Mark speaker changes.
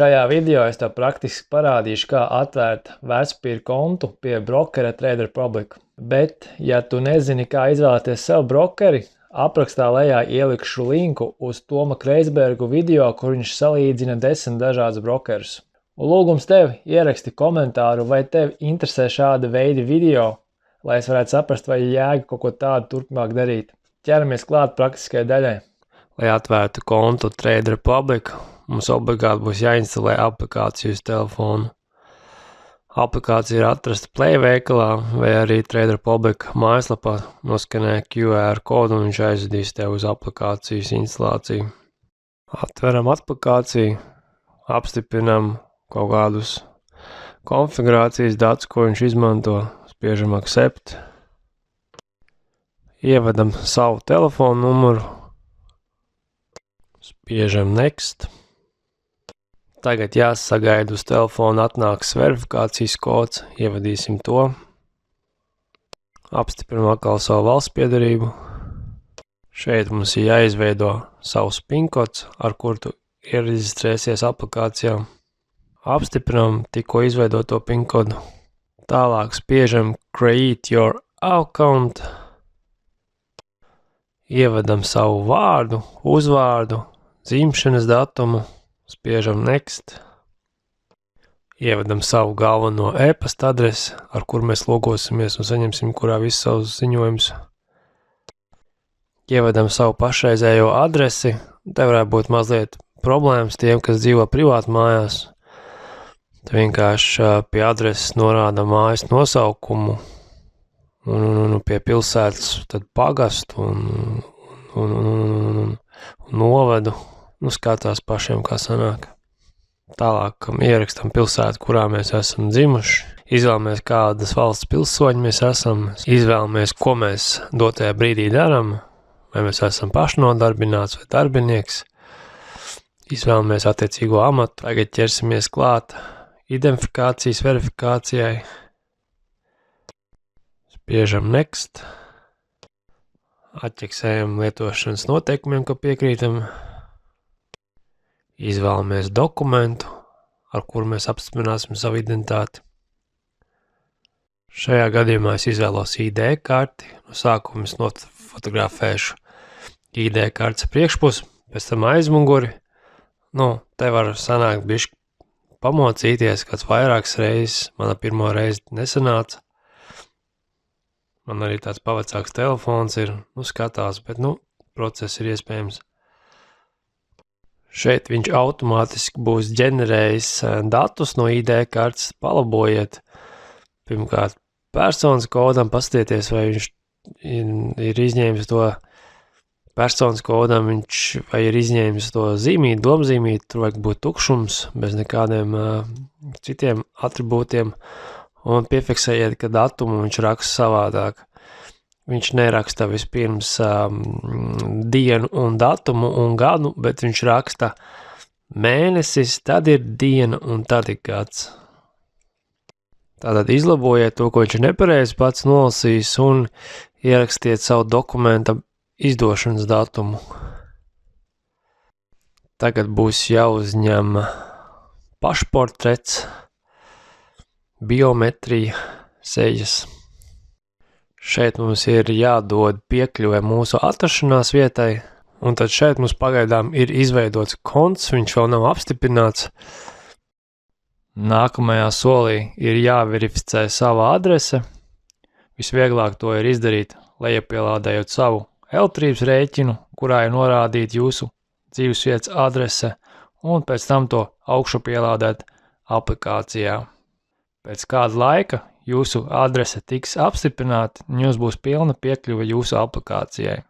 Speaker 1: Šajā video es tev praktiski parādīšu, kā atvērt vērtspapīra kontu pie brokera Trade Republic. Bet, ja tu nezini, kā izvēlēties sev brokeri, aprakstā lejā ielikšu linku uz Toma Kreisbergu video, kur viņš salīdzina 10 dažādus brokerus. Un lūgums tev ieraksti komentāru, vai tev interesē šāda veida video, lai es varētu saprast, vai jēga kaut ko tādu turpmāk darīt. Ķeramies klāt praktiskajai daļai. Lai atvērtu kontu Trade Republic, mums obligāti būs jāinstalē aplikācija uz telefonu. Aplikācija ir atrasta Play veikalā vai arī Trade Republic mājaslapā, noskanē QR kodu un viņš aizvedīs tev uz aplikācijas instalāciju. Atveram aplikāciju, apstiprinam kaut kādus konfigurācijas datus, ko viņš izmanto, spiežam Accept, ievedam savu telefonu numuru, spiežam Next. Tagad jāsagaida uz telefona atnāks verifikācijas kods, ievadīsim to. Apstiprinam atkal savu valsts piedarību. Šeit mums ir jāizveido savs PIN kods, ar kuru tu iereģistrēsies aplikācijā. Apstiprinam tikko izveidoto PIN kodu. Tālāk spiežam Create your account. Ievedam savu vārdu, uzvārdu, dzimšanas datumu. Spiežam Next, ievedam savu galveno e-pasta adresi, ar kur mēs logosimies un saņemsim kurā visus savus ziņojumus. Ievedam savu pašreizējo adresi, te varētu būt mazliet problēmas tiem, kas dzīvo privāti mājās. Te vienkārši pie adreses norāda mājas nosaukumu un pie pilsētas tad pagastu un novedu. Skatās pašiem, kā sanāk. Tālāk ierakstam pilsētu, kurā mēs esam dzimuši. Izvēlamies, kādas valsts pilsoņi mēs esam. Izvēlamies, ko mēs dotajā brīdī darām. Vai mēs esam pašnodarbināts vai darbinieks. Izvēlamies attiecīgo amatu. Tagad ķersimies klāt identifikācijas verifikācijai. Spiežam Next. Atķeksējam lietošanas noteikumiem, ka piekrītam. Izvēlamies dokumentu, ar kuru mēs apstiprināsim savu identitāti. Šajā gadījumā es izvēlos ID karti. No sākuma es nofotografēšu ID kartes priekšpusi, pēc tam aizmuguri. Te var sanākt bišķi pamocīties, kāds vairākas reizes. Mana pirmo reizi nesanāca. Man arī tāds pavecāks telefons ir, skatās, bet, process ir iespējams. Šeit viņš automātiski būs ģenerējis datus no ID kartes, palabojiet. Pirmkārt, personas kodam, paskatieties, vai viņš ir izņēmis to personas kodam, vai ir izņēmis to zīmīti, domzīmīti, tur vajag būt tukšums, bez nekādiem citiem atribūtiem, un piefiksējiet, ka datumu viņš raksta savādāk. Viņš neraksta vispirms dienu un datumu un gadu, bet viņš raksta mēnesis, tad ir diena un tad ir gads. Tātad izlabojiet to, ko viņš ir nepareizi pats nolasījis un ierakstiet savu dokumenta izdošanas datumu. Tagad būs jāuzņem pašportrets, biometrija, sejas. Šeit mums ir jādod piekļuve mūsu atrašanās vietai, un tad šeit mums pagaidām ir izveidots konts, viņš vēl nav apstiprināts. Nākamajā solī ir jāverificē sava adrese. Visvieglāk to ir izdarīt, lejupielādējot savu elektrības rēķinu, kurā ir norādīta jūsu dzīvesvietas adrese, un pēc tam to augšupielādēt aplikācijā. Pēc kāda laika jūsu adrese tiks apstiprināta, un jums būs pilna piekļuve jūsu aplikācijai.